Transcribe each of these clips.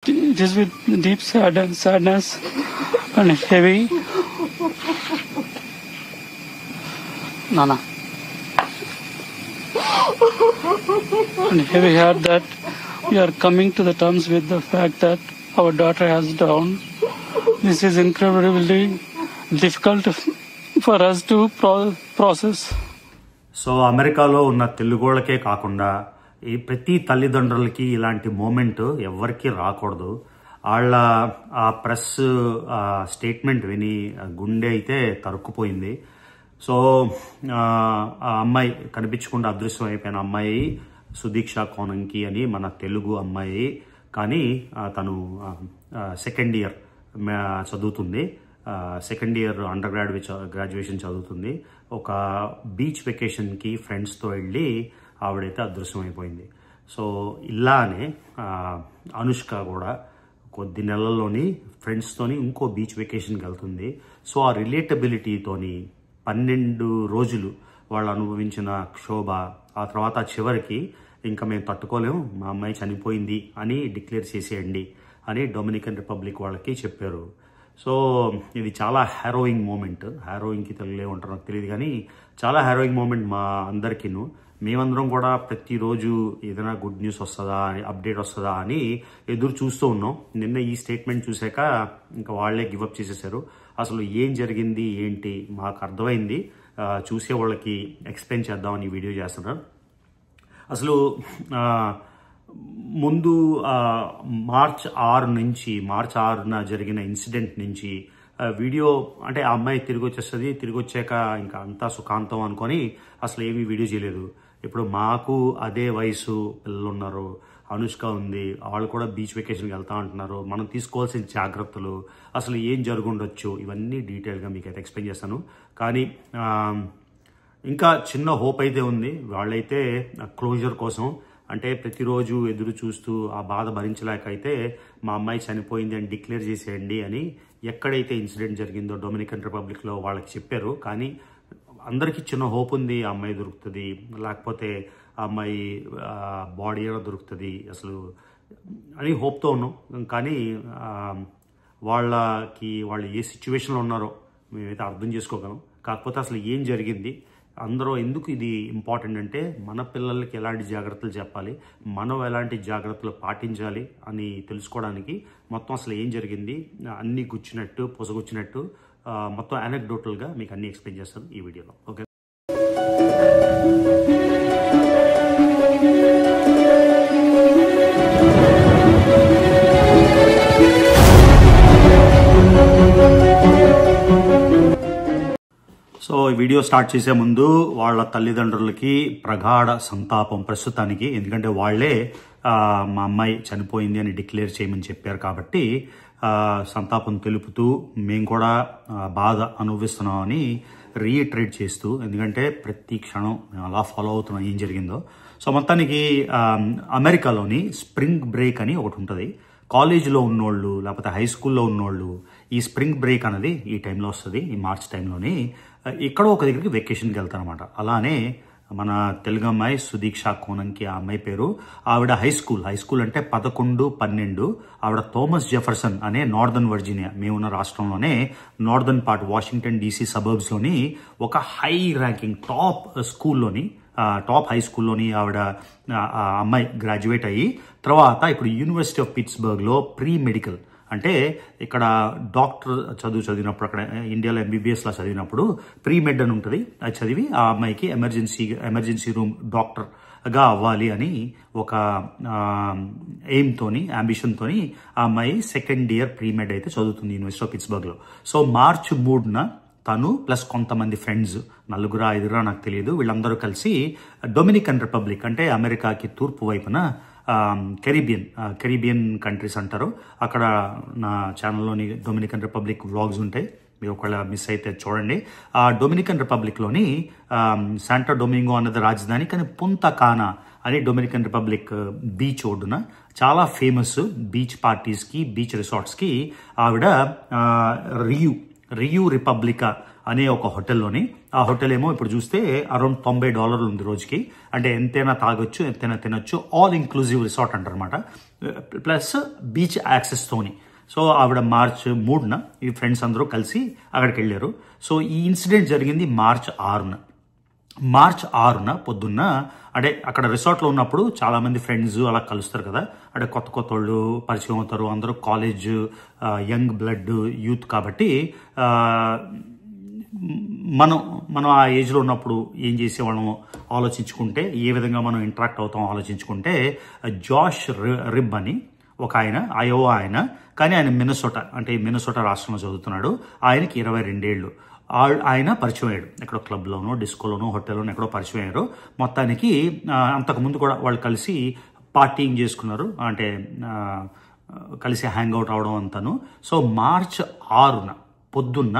It is with deep sadness and heavy. Nana. And heavy heart that we are coming to the terms with the fact that our daughter has drowned. This is incredibly difficult for us to process. So అమెరికాలో ఉన్న తెలుగోళ్ళకే కాకుండా ఈ ప్రతి తల్లిదండ్రులకి ఇలాంటి moment ఎవరికి రాకూడదు. వాళ్ళ ఆ ప్రెస్ స్టేట్మెంట్ విని గుండె అయితే తరుక్కుపోయింది. సో ఆ అమ్మాయి కనిపించకుండా అదృశ్యం అయిపోయిన అమ్మాయి సుదీక్ష కోనంకి అని మన తెలుగు అమ్మాయి. కానీ తను సెకండ్ ఇయర్ చదువుతుంది. సెకండ్ ఇయర్ అండర్ గ్రాడ్యుయేషన్ చదువుతుంది. ఒక బీచ్ వెకేషన్కి ఫ్రెండ్స్తో వెళ్ళి ఆవిడైతే అదృశ్యం అయిపోయింది. సో ఇలానే అనుష్క కూడా కొద్ది నెలల్లోని ఫ్రెండ్స్తోని ఇంకో బీచ్ వెకేషన్కి వెళ్తుంది. సో ఆ రిలేటబిలిటీతోని 12 రోజులు వాళ్ళు అనుభవించిన క్షోభ, ఆ తర్వాత చివరికి ఇంకా మేము తట్టుకోలేము, మా అమ్మాయి చనిపోయింది అని డిక్లేర్ చేసేయండి అని డొమినికన్ రిపబ్లిక్ వాళ్ళకి చెప్పారు. సో ఇది చాలా హ్యారోయింగ్ మూమెంట్. హ్యారోయింగ్కి తెలుగులో ఏమంటారో నాకు తెలియదు, కానీ చాలా హ్యారోయింగ్ మూమెంట్ మా అందరికీను. మేమందరం కూడా ప్రతిరోజు ఏదైనా గుడ్ న్యూస్ వస్తుందా, అప్డేట్ వస్తుందా అని ఎదురు చూస్తూ ఉన్నాం. నిన్న ఈ స్టేట్మెంట్ చూశాక ఇంకా వాళ్లే గివప్ చేసేసారు. అసలు ఏం జరిగింది ఏంటి మాకు అర్థమైంది, చూసే వాళ్ళకి ఎక్స్ప్లెయిన్ చేద్దామని ఈ వీడియో చేస్తున్నారు. అసలు ముందు మార్చ్ 6న జరిగిన ఇన్సిడెంట్ నుంచి వీడియో, అంటే ఆ అమ్మాయి తిరిగి వచ్చేస్తుంది, తిరిగి వచ్చాక ఇంకా అంతా సుఖాంతం అనుకొని అసలు ఏమీ వీడియో చేయలేదు. ఇప్పుడు మాకు అదే వయసు పిల్లలు ఉన్నారు, అనుష్క ఉంది, వాళ్ళు కూడా బీచ్ వెకేషన్కి వెళ్తా అంటున్నారు. మనం తీసుకోవాల్సిన జాగ్రత్తలు, అసలు ఏం జరుగుండొచ్చు, ఇవన్నీ డీటెయిల్గా మీకు అయితే ఎక్స్ప్లెయిన్ చేస్తాను. కానీ ఇంకా చిన్న హోప్ అయితే ఉంది. వాళ్ళైతే క్లోజర్ కోసం, అంటే ప్రతిరోజు ఎదురు చూస్తూ ఆ బాధ భరించలేక అయితే మా అమ్మాయి చనిపోయింది అని డిక్లేర్ చేసేయండి అని ఎక్కడైతే ఇన్సిడెంట్ జరిగిందో డొమినికన్ రిపబ్లిక్లో వాళ్ళకి చెప్పారు. కానీ అందరికీ చిన్న హోప్ ఉంది, ఆ అమ్మాయి దొరుకుతుంది, లేకపోతే ఆ అమ్మాయి బాడీ అయినా దొరుకుతుంది అసలు అని హోప్తో ఉన్నాం. కానీ వాళ్ళు ఏ సిచ్యువేషన్లో ఉన్నారో మేమైతే అర్థం చేసుకోగలం. కాకపోతే అసలు ఏం జరిగింది, అందరూ ఎందుకు ఇది ఇంపార్టెంట్ అంటే మన పిల్లలకి ఎలాంటి జాగ్రత్తలు చెప్పాలి, మనం ఎలాంటి జాగ్రత్తలు పాటించాలి అని తెలుసుకోవడానికి మొత్తం అసలు ఏం జరిగింది అన్నీ గుచ్చినట్టు పొసగుచ్చినట్టు మొత్తం అనెక్డోటల్గా మీకు అన్నీ ఎక్స్ప్లెయిన్ చేస్తాను ఈ వీడియోలో. ఓకే, సో ఈ వీడియో స్టార్ట్ చేసే ముందు వాళ్ళ తల్లిదండ్రులకి ప్రగాఢ సంతాపం ప్రస్తుతానికి, ఎందుకంటే వాళ్లే మా అమ్మాయి చనిపోయింది అని డిక్లేర్ చేయమని చెప్పారు కాబట్టి సంతాపం తెలుపుతూ మేము కూడా బాధ అనుభవిస్తున్నామని రీఇటరేట్ చేస్తూ, ఎందుకంటే ప్రతి క్షణం మేము అలా ఫాలో అవుతున్నాం ఏం జరిగిందో. సో మొత్తానికి అమెరికాలోని స్ప్రింగ్ బ్రేక్ అని ఒకటి ఉంటుంది. కాలేజీలో ఉన్నోళ్ళు లేకపోతే హై స్కూల్లో ఉన్నోళ్ళు ఈ స్ప్రింగ్ బ్రేక్ అనేది ఈ టైంలో వస్తుంది, ఈ మార్చ్ టైంలోని ఎక్కడో ఒక దగ్గరికి వెకేషన్కి వెళ్తారనమాట. అలానే మన తెలుగు అమ్మాయి సుదీక్ష కోనంకి, ఆ అమ్మాయి పేరు, ఆవిడ హై స్కూల్ అంటే 11, 12 ఆవిడ థామస్ జెఫర్సన్ అనే నార్దర్న్ వర్జీనియా, మేమున్న రాష్ట్రంలోనే నార్దర్న్ పార్ట్ వాషింగ్టన్ DC సబర్బ్స్లోని ఒక హై ర్యాంకింగ్ టాప్ హై స్కూల్లోని ఆవిడ అమ్మాయి గ్రాడ్యుయేట్ అయ్యి తర్వాత ఇప్పుడు యూనివర్సిటీ ఆఫ్ పిట్స్బర్గ్లో ప్రీ మెడికల్, అంటే ఇక్కడ డాక్టర్ చదివినప్పుడు, అక్కడ ఇండియాలో MBBSలో చదివినప్పుడు ప్రీ మెడ్ అని ఉంటుంది, అది చదివి ఆ అమ్మాయికి ఎమర్జెన్సీ రూమ్ డాక్టర్గా అవ్వాలి అని ఒక ఎయిమ్తోని, అంబిషన్తోని ఆ అమ్మాయి సెకండ్ ఇయర్ ప్రీ మెడ్ అయితే చదువుతుంది యూనివర్సిటీ ఆఫ్ పిట్స్బర్గ్లో. సో మార్చ్ 3న తను ప్లస్ కొంతమంది ఫ్రెండ్స్, 4-5 నాకు తెలియదు, వీళ్ళందరూ కలిసి డొమినికన్ రిపబ్లిక్, అంటే అమెరికాకి తూర్పు వైపున కెరీబియన్ కంట్రీస్ అంటారు, అక్కడ నా ఛానల్లోని డొమినికన్ రిపబ్లిక్ వ్లాగ్స్ ఉంటాయి, మీరు ఒకవేళ మిస్ అయితే చూడండి. ఆ డొమినికన్ రిపబ్లిక్లోని శాంటో డొమింగో అన్నది రాజధాని, కానీ పుంతా కానా అని డొమినికన్ రిపబ్లిక్ బీచ్ ఒడ్డున చాలా ఫేమస్ బీచ్ పార్టీస్కి, బీచ్ రిసార్ట్స్కి ఆవిడ రియూ రిపబ్లికా అనే ఒక హోటల్లోని, ఆ హోటల్ ఏమో ఇప్పుడు చూస్తే అరౌండ్ $90 ఉంది రోజుకి, అంటే ఎంతైనా తాగొచ్చు, ఎంతైనా తినొచ్చు, ఆల్ ఇంక్లూజివ్ రిసార్ట్ అంటారనమాట. ప్లస్ బీచ్ యాక్సెస్తోని. సో ఆవిడ మార్చ్ 3న ఈ ఫ్రెండ్స్ అందరూ కలిసి అక్కడికి వెళ్ళారు. సో ఈ ఇన్సిడెంట్ జరిగింది మార్చ్ 6న పొద్దున్న. అంటే అక్కడ రిసార్ట్లో ఉన్నప్పుడు చాలా మంది ఫ్రెండ్స్ అలా కలుస్తారు కదా, అంటే కొత్త వాళ్ళు పరిచయం అవుతారు. అందరూ కాలేజ్ యంగ్ బ్లడ్ యూత్ కాబట్టి మనం ఆ ఏజ్లో ఉన్నప్పుడు ఏం చేసేవాళ్ళము ఆలోచించుకుంటే, ఏ విధంగా మనం ఇంటరాక్ట్ అవుతాం ఆలోచించుకుంటే, జాష్ రిబ్ అని ఒక ఆయన, అయోవా ఆయన, కానీ ఆయన మినసోటా రాష్ట్రంలో చదువుతున్నాడు. ఆయనకి 22 ఏళ్ళు. ఆయన పరిచయం అయ్యాడు ఎక్కడో క్లబ్లోనో, డిస్కోలోనో, హోటల్లోనో ఎక్కడో పరిచయం అయ్యారు. మొత్తానికి అంతకుముందు కూడా వాళ్ళు కలిసి పార్టీయింగ్ చేసుకున్నారు, అంటే కలిసి హ్యాంగ్ అవుట్ అవడం అంతాను. సో మార్చ్ 6న పొద్దున్న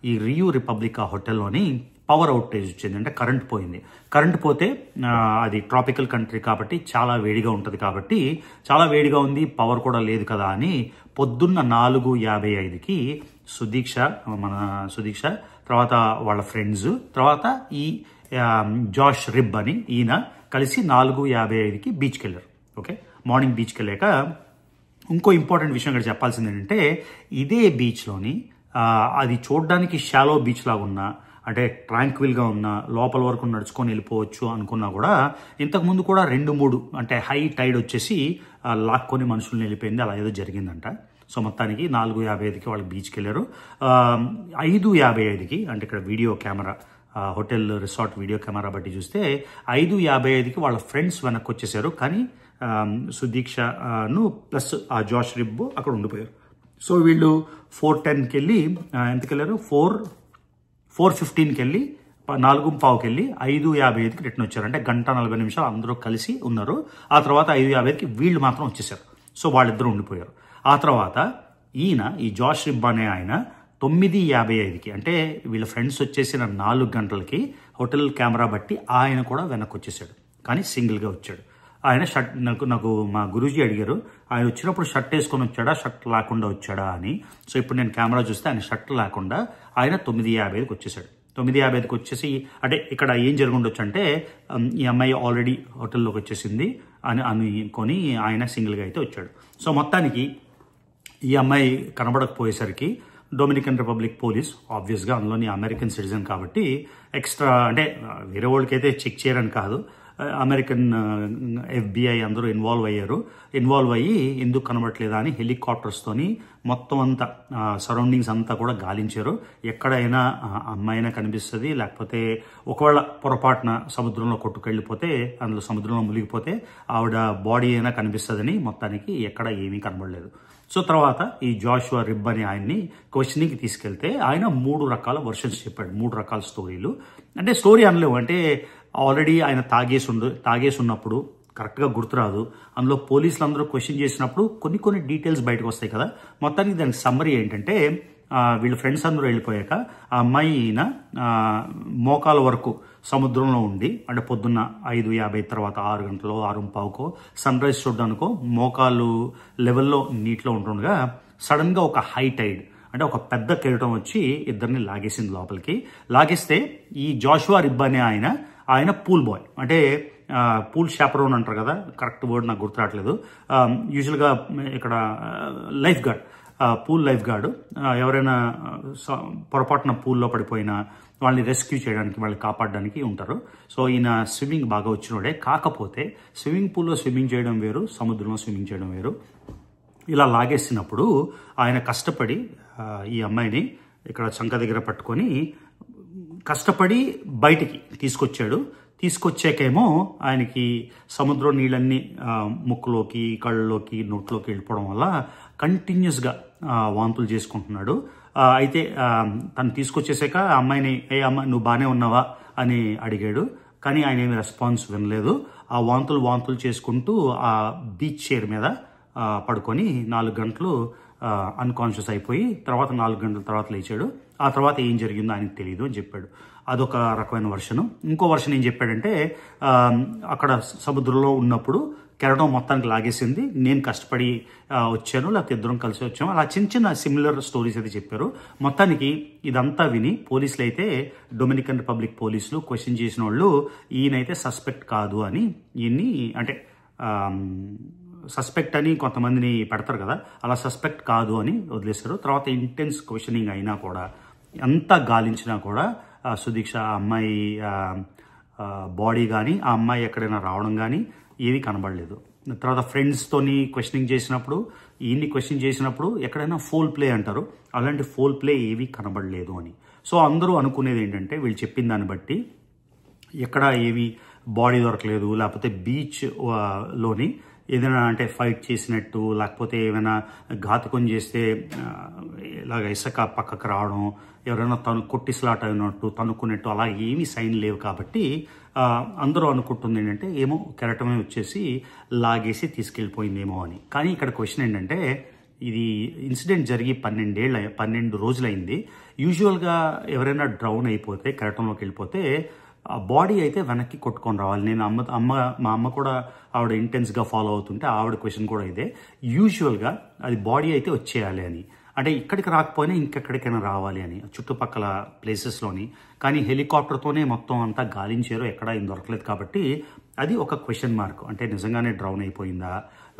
ఈ రియూ రిపబ్లికా హోటల్లోని పవర్ అవుటేజ్ వచ్చింది, అంటే కరెంట్ పోయింది. కరెంట్ పోతే అది ట్రాపికల్ కంట్రీ కాబట్టి చాలా వేడిగా ఉంటుంది, కాబట్టి చాలా వేడిగా ఉంది, పవర్ కూడా లేదు కదా అని పొద్దున్న 4:55కి మన సుదీక్ష తర్వాత వాళ్ళ ఫ్రెండ్స్ తర్వాత ఈ జాష్ రిబ్ అని ఈయన కలిసి 4:55కి బీచ్కి వెళ్ళారు. ఓకే, మార్నింగ్ బీచ్కి వెళ్ళాక ఇంకో ఇంపార్టెంట్ విషయం ఇక్కడ చెప్పాల్సింది ఏంటంటే, ఇదే బీచ్లోని అది చూడడానికి షాలో బీచ్ లాగా ఉన్నా, అంటే ట్రాంక్విల్గా ఉన్న, లోపల వరకు నడుచుకొని వెళ్ళిపోవచ్చు అనుకున్నా కూడా ఇంతకుముందు కూడా 2-3 అంటే హై టైడ్ వచ్చేసి లాక్కొని మనుషుల్ని వెళ్ళిపోయింది, అలా ఏదో జరిగిందంట. సో మొత్తానికి 4:55కి వాళ్ళు బీచ్కి వెళ్ళారు. 5:55కి అంటే ఇక్కడ video camera, hotel resort video camera బట్టి చూస్తే 5:55కి వాళ్ళ ఫ్రెండ్స్ వెనక్కి వచ్చేసారు, కానీ సుదీక్షను ప్లస్ ఆ జాష్ రిబ్ అక్కడ ఉండిపోయారు. సో వీళ్ళు 4:10కి వెళ్ళి ఎంతకి వెళ్ళారు, 4:15కి వెళ్ళి 4:15కి వెళ్ళి 5:55కి రిటర్న్ వచ్చారు. అంటే 1:40 నిమిషాలు అందరూ కలిసి ఉన్నారు. ఆ తర్వాత 5:50కి వీళ్ళు మాత్రం వచ్చేసారు. సో వాళ్ళిద్దరూ ఉండిపోయారు. ఆ తర్వాత ఈ జాష్ రిబ్ అనే ఆయన 9:55కి అంటే వీళ్ళ ఫ్రెండ్స్ వచ్చేసిన 4 గంటలకి హోటల్ కెమెరా బట్టి ఆయన కూడా వెనక్కి వచ్చేసాడు, కానీ సింగిల్గా వచ్చాడు. ఆయన షర్ట్ నాకు మా గురూజీ అడిగారు, ఆయన వచ్చినప్పుడు షర్ట్ వేసుకొని వచ్చాడా, షర్ట్ లేకుండా వచ్చాడా అని. సో ఇప్పుడు నేను కెమెరా చూస్తే ఆయన షర్ట్ లేకుండా ఆయన 9:55కి వచ్చేసాడు. 9:55కి వచ్చేసి, అంటే ఇక్కడ ఏం జరుగుండొచ్చు అంటే ఈ అమ్మాయి ఆల్రెడీ హోటల్లోకి వచ్చేసింది అని అనుకొని ఆయన సింగిల్గా అయితే వచ్చాడు. సో మొత్తానికి ఈ అమ్మాయి కనబడకపోయేసరికి డొమినికన్ రిపబ్లిక్ పోలీస్ ఆబ్వియస్గా అందులోని అమెరికన్ సిటిజన్ కాబట్టి ఎక్స్ట్రా, అంటే వేరే వాళ్ళకైతే చెక్ చేయరని కాదు, అమెరికన్ FBI అందరూ ఇన్వాల్వ్ అయ్యి ఎందుకు కనబడట్లేదా అని హెలికాప్టర్స్తోని మొత్తం అంతా సరౌండింగ్స్ అంతా కూడా గాలించారు. ఎక్కడైనా అమ్మాయినా కనిపిస్తుంది, లేకపోతే ఒకవేళ పొరపాటున సముద్రంలో కొట్టుకెళ్ళిపోతే, అందులో సముద్రంలో మునిగిపోతే ఆవిడ బాడీ అయినా కనిపిస్తుందని మొత్తానికి ఎక్కడ ఏమీ కనబడలేదు. సో తర్వాత ఈ జాషువా రిబ్ అని ఆయన్ని క్వశ్చనింగ్కి తీసుకెళ్తే ఆయన 3 రకాల వర్షన్స్ చెప్పాడు, 3 రకాల స్టోరీలు. అంటే స్టోరీ అనలేవు, అంటే ఆల్రెడీ ఆయన తాగేసి ఉన్నప్పుడు కరెక్ట్గా గుర్తురాదు, అందులో పోలీసులు అందరూ క్వశ్చన్ చేసినప్పుడు కొన్ని డీటెయిల్స్ బయటకు వస్తాయి కదా. మొత్తానికి దానికి సమ్మరీ ఏంటంటే, వీళ్ళ ఫ్రెండ్స్ అందరూ వెళ్ళిపోయాక ఆ అమ్మాయి మోకాల వరకు సముద్రంలో ఉండి, అంటే పొద్దున్న 5:50 తర్వాత 6 గంటలో 6:15కో సన్ రైజ్ చూడడానికో మోకాలు లెవెల్లో నీటిలో ఉంటుండగా సడన్గా ఒక హై టైడ్, అంటే ఒక పెద్ద కెరటం వచ్చి ఇద్దరిని లాగేసింది లోపలికి. లాగేస్తే ఈ జాషువా రిబ్ అనే ఆయన పూల్ బాయ్, అంటే పూల్ షాపరోన్ అంటారు కదా, కరెక్ట్ వర్డ్ నాకు గుర్తు రావట్లేదు. యూజువల్గా ఇక్కడ lifeguard, pool lifeguard ఎవరైనా పొరపాటున పూల్లో పడిపోయినా వాళ్ళని రెస్క్యూ చేయడానికి, వాళ్ళని కాపాడడానికి ఉంటారు. సో ఈయన స్విమ్మింగ్ బాగా వచ్చినోడే, కాకపోతే స్విమ్మింగ్ పూల్లో స్విమ్మింగ్ చేయడం వేరు, సముద్రంలో స్విమ్మింగ్ చేయడం వేరు. ఇలా లాగేసినప్పుడు ఆయన కష్టపడి ఈ అమ్మాయిని ఇక్కడ చంక దగ్గర పట్టుకొని కష్టపడి బయటికి తీసుకొచ్చాకేమో ఆయనకి సముద్రం నీళ్ళన్నీ ముక్కులోకి, కళ్ళలోకి, నోట్లోకి వెళ్ళిపోవడం వల్ల కంటిన్యూస్గా వాంతులు చేసుకుంటున్నాడు. అయితే తను తీసుకొచ్చేసాక అమ్మాయిని, అమ్మ నువ్వు బాగానే ఉన్నావా అని అడిగాడు, కానీ ఆయన ఏమి రెస్పాన్స్ వినలేదు. ఆ వాంతులు చేసుకుంటూ ఆ బీచ్ చైర్ మీద పడుకొని 4 గంటలు అన్కాన్షియస్ అయిపోయి తర్వాత 4 గంటల తర్వాత లేచాడు. ఆ తర్వాత ఏం జరిగిందో ఆయనకు తెలియదు అని చెప్పాడు. అదొక రకమైన వర్షను. ఇంకో వర్షన్ ఏం చెప్పాడంటే, అక్కడ సముద్రంలో ఉన్నప్పుడు కెరటం మొత్తానికి లాగేసింది, నేను కష్టపడి వచ్చాను, లేకపోతే ఇద్దరం కలిసి వచ్చాము, అలా చిన్న సిమిలర్ స్టోరీస్ అయితే చెప్పారు. మొత్తానికి ఇదంతా విని పోలీసులు అయితే, డొమినికన్ రిపబ్లిక్ పోలీసులు క్వశ్చన్ చేసిన వాళ్ళు ఈయనైతే సస్పెక్ట్ కాదు అని ఈయన్ని, అంటే సస్పెక్ట్ అని కొంతమందిని పెడతారు కదా, అలా సస్పెక్ట్ కాదు అని వదిలేశారు. తర్వాత ఇంటెన్స్ క్వశ్చనింగ్ అయినా కూడా, ఎంత గాలించినా కూడా సుదీక్ష ఆ అమ్మాయి బాడీ కానీ ఆ అమ్మాయి ఎక్కడైనా రావడం కానీ ఏమీ కనబడలేదు. తర్వాత ఫ్రెండ్స్తోని క్వశ్చనింగ్ చేసినప్పుడు, ఈయన్ని క్వశ్చన్ చేసినప్పుడు ఎక్కడైనా ఫోల్ ప్లే అంటారు, అలాంటి ఫోల్ ప్లే ఏమీ కనబడలేదు అని. సో అందరూ అనుకునేది ఏంటంటే, వీళ్ళు చెప్పిన దాన్ని బట్టి ఎక్కడ ఏమీ బాడీ దొరకలేదు, లేకపోతే బీచ్ లోని ఏదైనా అంటే ఫైట్ చేసినట్టు, లేకపోతే ఏమైనా ఘాతుకం చేస్తే ఇలాగ ఇసుక పక్కకు రావడం, ఎవరైనా కొట్టిసలాట అయినట్టు తనుక్కున్నట్టు అలా ఏమీ సైన్ లేవు. కాబట్టి అందరూ అనుకుంటుంది ఏంటంటే, ఏమో కెరటమే వచ్చేసి లాగేసి తీసుకెళ్ళిపోయిందేమో అని. కానీ ఇక్కడ క్వశ్చన్ ఏంటంటే, ఇది ఇన్సిడెంట్ జరిగి 12 రోజులైంది. యూజువల్గా ఎవరైనా డ్రౌన్ అయిపోతే, కెరటంలోకి వెళ్ళిపోతే ఆ బాడీ అయితే వెనక్కి కొట్టుకొని రావాలి. నేను మా అమ్మ కూడా ఆవిడ ఇంటెన్స్గా ఫాలో అవుతుంటే ఆవిడ క్వశ్చన్ కూడా ఇదే, యూజువల్గా అది బాడీ అయితే వచ్చేయాలి అని, అంటే ఇక్కడికి రాకపోయినా ఇంకెక్కడికైనా రావాలి అని చుట్టుపక్కల ప్లేసెస్లోని. కానీ హెలికాప్టర్తోనే మొత్తం అంతా గాలించారు, ఎక్కడ ఏం దొరకలేదు. కాబట్టి అది ఒక క్వశ్చన్ మార్క్. అంటే నిజంగానే డ్రౌన్ అయిపోయిందా,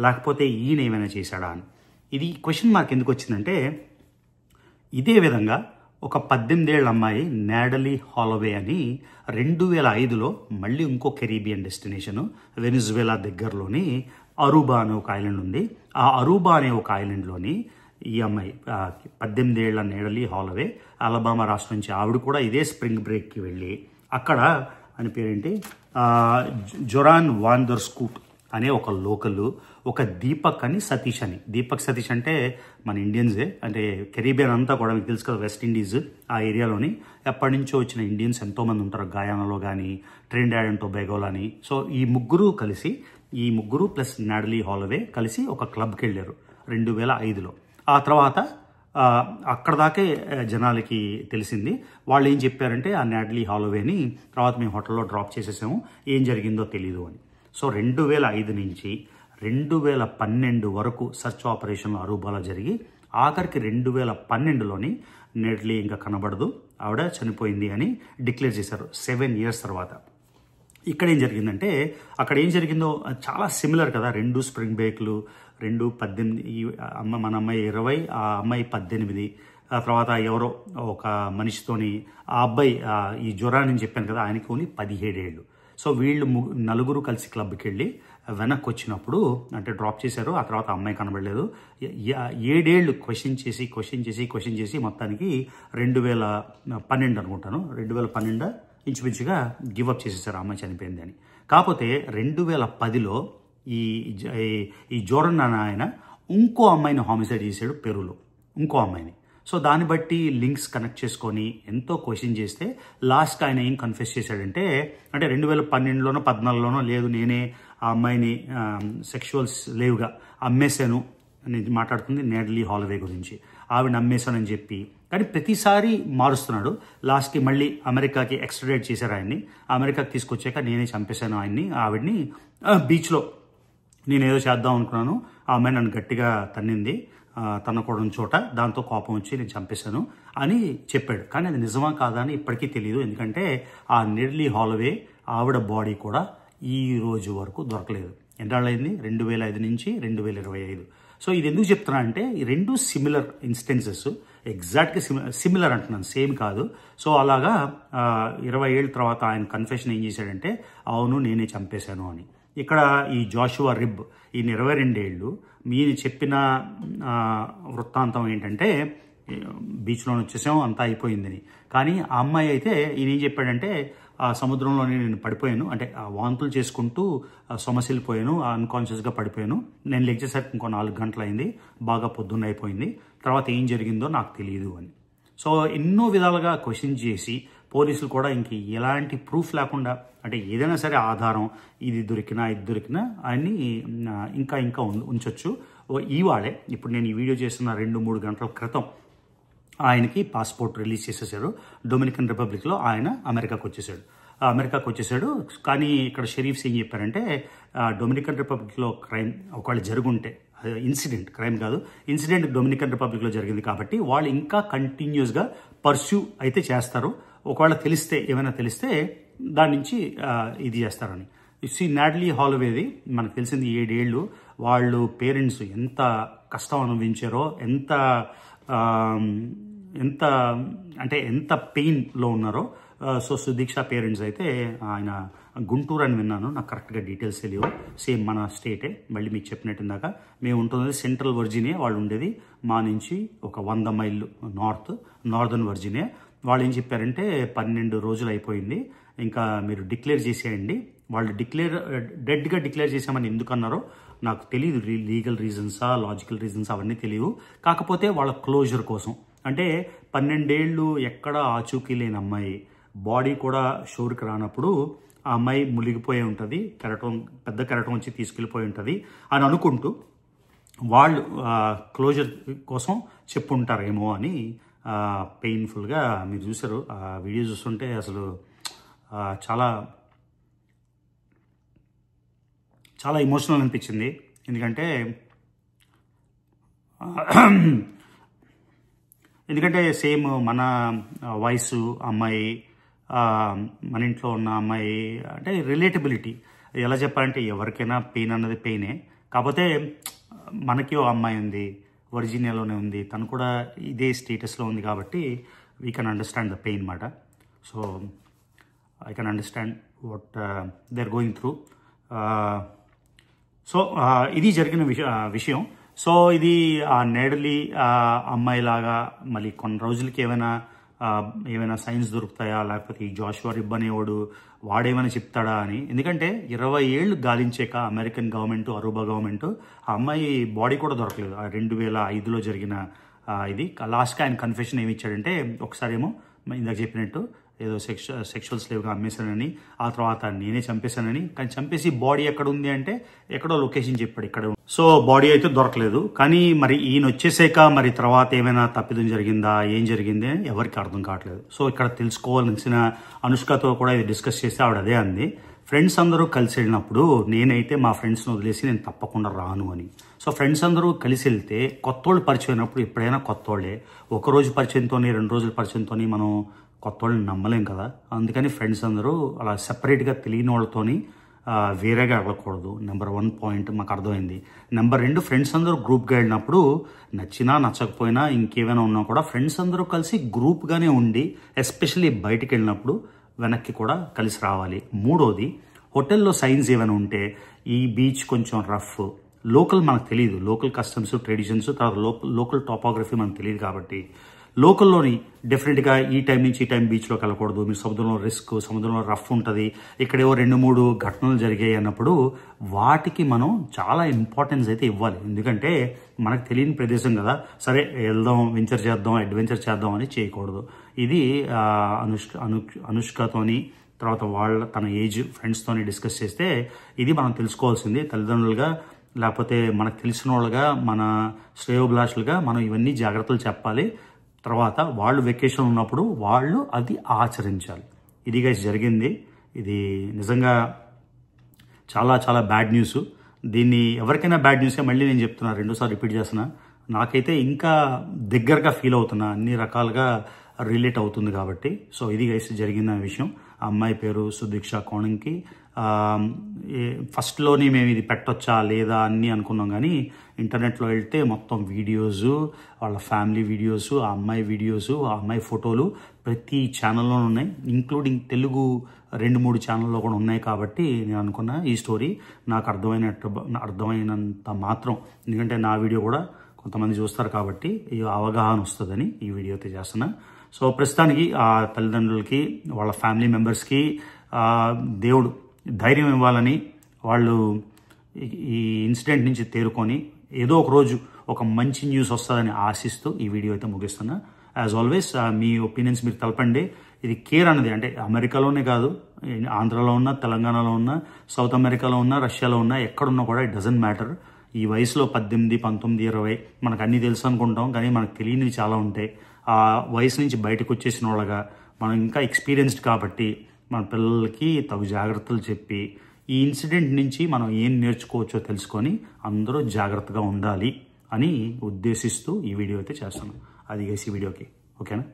లేకపోతే ఈయన ఏమైనా చేశాడా అని. ఇది క్వశ్చన్ మార్క్ ఎందుకు వచ్చిందంటే, ఇదే విధంగా ఒక 18 ఏళ్ల అమ్మాయి నాడలీ హాలోవే అని 2005లో మళ్ళీ ఇంకో కెరీబియన్ డెస్టినేషన్ వెనిజువేలా దగ్గరలోని అరూబా అనే ఒక ఐలాండ్ ఉంది. ఆ అరూబా అనే ఒక ఐలాండ్లోని ఈ అమ్మాయి 18 ఏళ్ల నాడలీ హాలోవే, అలబామా రాష్ట్రం నుంచి, ఆవిడ కూడా ఇదే స్ప్రింగ్ బ్రేక్కి వెళ్ళి అక్కడ అని పేరేంటి జొరాన్ వాందర్ స్కూట్ అనే ఒక లోకల్, ఒక దీపక్ అని సతీష్ అని. దీపక్ సతీష్ అంటే మన ఇండియన్సే, అంటే కెరీబియన్ అంతా కూడా మీకు తెలుసు కదా, వెస్ట్ ఇండీస్ ఆ ఏరియాలోని ఎప్పటి నుంచో వచ్చిన ఇండియన్స్ ఎంతోమంది ఉంటారు, గయానాలో కానీ ట్రినిడాడ్ అండ్ టొబాగోలో అని. సో ఈ ముగ్గురు ప్లస్ నాడలీ హాలోవే కలిసి ఒక క్లబ్కి వెళ్ళారు 2005లో. ఆ తర్వాత అక్కడ దాకే జనాలకి తెలిసింది. వాళ్ళు ఏం చెప్పారంటే, ఆ నాడలీ హాలోవేని తర్వాత మేము హోటల్లో డ్రాప్ చేసేసాము, ఏం జరిగిందో తెలీదు అని. సో 2005 నుంచి 2012 వరకు సర్చ్ ఆపరేషన్లు అరూబాలో జరిగి, ఆఖరికి 2012లోని నాడలీ ఇంకా కనబడదు, ఆవిడ చనిపోయింది అని డిక్లేర్ చేశారు 7 years తర్వాత. ఇక్కడ ఏం జరిగిందంటే, అక్కడ ఏం జరిగిందో చాలా సిమిలర్ కదా, 2 స్ప్రింగ్ బ్రేక్లు, 18, మన అమ్మాయి 20, ఆ అమ్మాయి 18. ఆ తర్వాత ఎవరో ఒక మనిషితోని ఆ అబ్బాయి ఈ జ్వరాన్ని అని చెప్పాను కదా, ఆయనకి 17 ఏళ్ళు. సో వీళ్ళు నలుగురు కలిసి క్లబ్కి వెళ్ళి వెనక్కి వచ్చినప్పుడు, అంటే డ్రాప్ చేశారు, ఆ తర్వాత అమ్మాయి కనబడలేదు. 7 ఏళ్ళు క్వశ్చన్ చేసి మొత్తానికి 2012 అనుకుంటాను, 2012 ఇంచుమించుగా గివప్ చేసేసారు, అమ్మాయి చనిపోయింది అని. కాకపోతే 2010లో ఈ జోరన్ అన్న ఆయన ఇంకో అమ్మాయిని హామిసైడ్ చేశాడు పెరూలో, ఇంకో అమ్మాయిని. సో దాన్ని బట్టి లింక్స్ కనెక్ట్ చేసుకొని ఎంతో క్వశ్చన్ చేస్తే లాస్ట్కి ఆయన ఏం కన్ఫెస్ చేశాడంటే, అంటే 2012లోనో 14లోనో లేదు, నేనే ఆ అమ్మాయిని సెక్షువల్ స్లేవ్గా అమ్మేశాను అని మాట్లాడుతుంది నాడలీ హాలోవే గురించి. ఆవిడని అమ్మేశానని చెప్పి, కానీ ప్రతిసారి మారుస్తున్నాడు. లాస్ట్కి మళ్ళీ అమెరికాకి ఎక్స్ట్రాడేట్ చేశారు ఆయన్ని. అమెరికాకి తీసుకొచ్చాక నేనే చంపేశాను ఆవిడ్ని బీచ్లో నేనేదో చేద్దాం అనుకున్నాను, ఆ అమ్మాయి నన్ను గట్టిగా తన్నింది తన్నకూడని చోట, దాంతో కోపం వచ్చి నేను చంపేశాను అని చెప్పాడు. కానీ అది నిజమా కాదా అని ఇప్పటికీ తెలియదు, ఎందుకంటే ఆ నాడలీ హాలోవే ఆవిడ బాడీ కూడా ఈ రోజు వరకు దొరకలేదు. ఎన్నాళ్ళైంది? 2005 నుంచి 2025. సో ఇది ఎందుకు చెప్తున్నా అంటే, ఈ 2 సిమిలర్ ఇన్స్టెన్సెస్, ఎగ్జాక్ట్గా సిమిలర్ అంటున్నాను, సేమ్ కాదు. సో అలాగా 20 ఏళ్ళ తర్వాత ఆయన కన్ఫెషన్ ఏం చేశాడంటే, అవును నేనే చంపేశాను అని. ఇక్కడ ఈ జాషువా రిబ్, ఈయన 22 ఏళ్ళు, మీరు చెప్పిన వృత్తాంతం ఏంటంటే బీచ్లోనే వచ్చేసాం అంతా అయిపోయిందని. కానీ ఆ అమ్మాయి అయితే ఈయన ఏం చెప్పాడంటే, ఆ సముద్రంలోనే నేను పడిపోయాను, అంటే ఆ వాంతులు చేసుకుంటూ సొమసిల్లిపోయాను, అన్కాన్షియస్గా పడిపోయాను, నేను లెక్చేసరికి ఇంకో 4 గంటలు అయింది, బాగా పొద్దున్న అయిపోయింది, తర్వాత ఏం జరిగిందో నాకు తెలియదు అని. సో ఎన్నో విధాలుగా క్వశ్చన్ చేసి పోలీసులు కూడా ఇంక ఎలాంటి ప్రూఫ్ లేకుండా, అంటే ఏదైనా సరే ఆధారం ఇది దొరికినా ఆయన్ని ఇంకా ఉంచొచ్చు. ఇవాళే ఇప్పుడు నేను ఈ వీడియో చేస్తున్న 2-3 గంటల క్రితం ఆయనకి పాస్పోర్ట్ రిలీజ్ చేసేసారు. డొమినికన్ రిపబ్లిక్లో ఆయన అమెరికాకు వచ్చేసాడు. కానీ ఇక్కడ షరీఫ్స్ ఏం చెప్పారంటే, డొమినికన్ రిపబ్లిక్లో క్రైమ్ ఒకవేళ జరుగుంటే, ఇన్సిడెంట్, క్రైమ్ కాదు, ఇన్సిడెంట్ డొమినికన్ రిపబ్లిక్లో జరిగింది కాబట్టి వాళ్ళు ఇంకా కంటిన్యూస్గా పర్స్యూ అయితే చేస్తారు. ఒకవేళ ఏమైనా తెలిస్తే దాని నుంచి ఇది చేస్తారని. నాటలీ హాలోవేది మనకు తెలిసింది 7 ఏళ్ళు. వాళ్ళు పేరెంట్స్ ఎంత కష్టం అనుభవించారో, ఎంత పెయిన్లో ఉన్నారో. సో సుదీక్ష పేరెంట్స్ అయితే ఆయన గుంటూరు అని విన్నాను, నాకు కరెక్ట్గా డీటెయిల్స్ తెలియవు. సేమ్ మన స్టేటే, మళ్ళీ మీకు చెప్పినట్టు ఇందాక మేము ఉంటున్నది సెంట్రల్ వర్జీనియా, వాళ్ళు ఉండేది మా నుంచి ఒక 100 మైళ్ళు నార్దర్న్ వర్జీనియా. వాళ్ళు ఏం చెప్పారంటే 12 రోజులు అయిపోయింది, ఇంకా మీరు డిక్లేర్ చేసేయండి. వాళ్ళు డెడ్గా డిక్లేర్ చేసామని ఎందుకు అన్నారో నాకు తెలియదు. లీగల్ రీజన్సా, లాజికల్ రీజన్స్ అవన్నీ తెలియవు. కాకపోతే వాళ్ళ క్లోజర్ కోసం, అంటే 12 ఏళ్ళు ఎక్కడ ఆచూకీ లేని అమ్మాయి, బాడీ కూడా షోర్కి రానప్పుడు ఆ అమ్మాయి మునిగిపోయి ఉంటుంది, పెద్ద కెరటం వచ్చి తీసుకెళ్ళిపోయి ఉంటుంది అని అనుకుంటూ వాళ్ళు క్లోజర్ కోసం చెప్పుంటారేమో అని పెయిన్ఫుల్గా మీరు చూసారు. ఆ వీడియో చూస్తుంటే అసలు చాలా చాలా ఎమోషనల్ అనిపించింది. ఎందుకంటే సేమ్ మన వయసు అమ్మాయి, మన ఇంట్లో ఉన్న అమ్మాయి, అంటే రిలేటబిలిటీ ఎలా చెప్పాలంటే ఎవరికైనా పెయిన్ అన్నది పెయినే. కాకపోతే మనకి ఓ అమ్మాయి ఉంది, వర్జీనియాలోనే ఉంది, తను కూడా ఇదే స్టేటస్లో ఉంది కాబట్టి we can understand the pain మాట. So I can understand what they are going through. So ఇది జరిగిన విషయం. సో ఇది నేడలి అమ్మాయిలాగా మళ్ళీ కొన్ని రోజులకి ఏమైనా సైన్స్ దొరుకుతాయా, లేకపోతే ఈ జాషువా రిబ్ అనేవాడు వాడేమైనా చెప్తాడా అని. ఎందుకంటే 20 ఏళ్ళు గాలించాక అమెరికన్ గవర్నమెంట్, అరూబా గవర్నమెంట్ ఆ అమ్మాయి బాడీ కూడా దొరకలేదు. 2005లో జరిగిన ఇది లాస్ట్గా ఆయన కన్ఫెషన్ ఏమి ఇచ్చాడంటే, ఒకసారేమో ఇందాక చెప్పినట్టు ఏదో సెక్షువల్ స్లేవ్గా అమ్మేశానని, ఆ తర్వాత నేనే చంపేశానని, కానీ చంపేసి బాడీ ఎక్కడ ఉంది అంటే ఎక్కడో లొకేషన్ చెప్పాడు ఇక్కడ. సో బాడీ అయితే దొరకలేదు. కానీ మరి ఈయన వచ్చేసాక మరి తర్వాత ఏమైనా తప్పిదం జరిగిందా, ఏం జరిగింది అని ఎవరికి అర్థం కావట్లేదు. సో ఇక్కడ తెలుసుకోవాల్సిన అనుష్కతో కూడా ఇది డిస్కస్ చేస్తే ఆవిడ అదే అంది, ఫ్రెండ్స్ అందరూ కలిసి వెళ్ళినప్పుడు నేనైతే మా ఫ్రెండ్స్ని వదిలేసి నేను తప్పకుండా రాను అని. సో ఫ్రెండ్స్ అందరూ కలిసి వెళ్తే కొత్తోళ్ళు పరిచయం అయినప్పుడు ఎప్పుడైనా కొత్తోళ్ళే. ఒకరోజు పరిచయంతో 2 రోజుల పరిచయంతో మనం కొత్తోళ్ళని నమ్మలేం కదా. అందుకని ఫ్రెండ్స్ అందరూ అలా సెపరేట్గా తెలియని వాళ్ళతోని వేరేగా వెళ్ళకూడదు. నెంబర్ 1 పాయింట్ మాకు అర్థమైంది. నెంబర్ 2, ఫ్రెండ్స్ అందరూ గ్రూప్గా వెళ్ళినప్పుడు నచ్చినా నచ్చకపోయినా ఇంకేమైనా ఉన్నా కూడా ఫ్రెండ్స్ అందరూ కలిసి గ్రూప్గానే ఉండి, ఎస్పెషల్లీ బయటికి వెళ్ళినప్పుడు వెనక్కి కూడా కలిసి రావాలి. 3వది, హోటల్లో సైన్స్ ఏమైనా ఉంటే ఈ బీచ్ కొంచెం రఫ్, లోకల్ మనకు తెలియదు, లోకల్ కస్టమ్స్, ట్రెడిషన్స్, తర్వాత లోకల్ టోపోగ్రఫీ మనకు తెలియదు కాబట్టి లోకల్లోని డెఫినెట్గా ఈ టైం నుంచి ఈ టైం బీచ్లోకి వెళ్ళకూడదు. మీరు సముద్రంలో రిస్క్, సముద్రంలో రఫ్ ఉంటుంది, ఇక్కడేవో 2-3 ఘటనలు జరిగాయి అన్నప్పుడు వాటికి మనం చాలా ఇంపార్టెన్స్ అయితే ఇవ్వాలి. ఎందుకంటే మనకు తెలియని ప్రదేశం కదా, సరే వెళ్దాం, అడ్వెంచర్ చేద్దాం అని చేయకూడదు. ఇది అనుష్కతోని తర్వాత తన ఏజ్ ఫ్రెండ్స్తోని డిస్కస్ చేస్తే ఇది మనం తెలుసుకోవాల్సింది. తల్లిదండ్రులుగా లేకపోతే మనకు తెలిసిన వాళ్ళుగా, మన శ్రేయోభిలాషులుగా మనం ఇవన్నీ జాగ్రత్తలు చెప్పాలి. తర్వాత వాళ్ళు వెకేషన్ ఉన్నప్పుడు వాళ్ళు అది ఆచరించాలి. ఇది గైస్ జరిగింది. ఇది నిజంగా చాలా చాలా బ్యాడ్ న్యూస్. దీన్ని ఎవరికైనా బ్యాడ్ న్యూసే, మళ్ళీ నేను చెప్తున్నా, 2సార్లు రిపీట్ చేస్తున్నా. నాకైతే ఇంకా దగ్గరగా ఫీల్ అవుతున్నా, అన్ని రకాలుగా రిలేట్ అవుతుంది కాబట్టి. సో ఇది గైస్ జరిగిన విషయం. ఆ అమ్మాయి పేరు సుదీక్ష కోణంకి. ఫస్ట్లోని మేము ఇది పెట్టొచ్చా లేదా అని అనుకున్నాం, కానీ ఇంటర్నెట్లో వెళ్తే మొత్తం వీడియోసు, వాళ్ళ ఫ్యామిలీ వీడియోసు, ఆ అమ్మాయి వీడియోసు, ఆ అమ్మాయి ఫోటోలు ప్రతి ఛానల్లోనూ ఉన్నాయి, ఇంక్లూడింగ్ తెలుగు 2-3 ఛానల్లో కూడా ఉన్నాయి. కాబట్టి నేను అనుకున్నా ఈ స్టోరీ నాకు అర్థమైనంత మాత్రం, ఎందుకంటే నా వీడియో కూడా కొంతమంది చూస్తారు కాబట్టి ఈ అవగాహన వస్తుందని ఈ వీడియో అయితే చేస్తున్నా. సో ప్రస్తుతానికి ఆ తల్లిదండ్రులకి, వాళ్ళ ఫ్యామిలీ మెంబర్స్కి దేవుడు ధైర్యం ఇవ్వాలని, వాళ్ళు ఈ ఇన్సిడెంట్ నుంచి తేరుకొని ఏదో ఒక రోజు ఒక మంచి న్యూస్ వస్తుందని ఆశిస్తూ ఈ వీడియో అయితే ముగిస్తున్నా. యాజ్ ఆల్వేస్ మీ ఒపీనియన్స్ మీరు తెలపండి. ఇది కేర్ అనేది అంటే అమెరికాలోనే కాదు, ఆంధ్రాలో ఉన్నా, తెలంగాణలో ఉన్నా, సౌత్ అమెరికాలో ఉన్నా, రష్యాలో ఉన్నా, ఎక్కడున్నా కూడా ఇట్ డజంట్ మ్యాటర్. ఈ వయసులో 18, 19, 20 మనకు అన్నీ తెలుసు అనుకుంటాం, కానీ మనకు తెలియనివి చాలా ఉంటాయి. ఆ వయసు నుంచి బయటకు వచ్చేసిన వాళ్ళగా మనం ఇంకా ఎక్స్పీరియన్స్డ్ కాబట్టి మన పిల్లలకి తగు జాగ్రత్తలు చెప్పి ఈ ఇన్సిడెంట్ నుంచి మనం ఏం నేర్చుకోవచ్చో తెలుసుకొని అందరూ జాగ్రత్తగా ఉండాలి అని ఉద్దేశిస్తూ ఈ వీడియో అయితే చేస్తున్నాం. అది ఈ వీడియోకి ఓకేనా.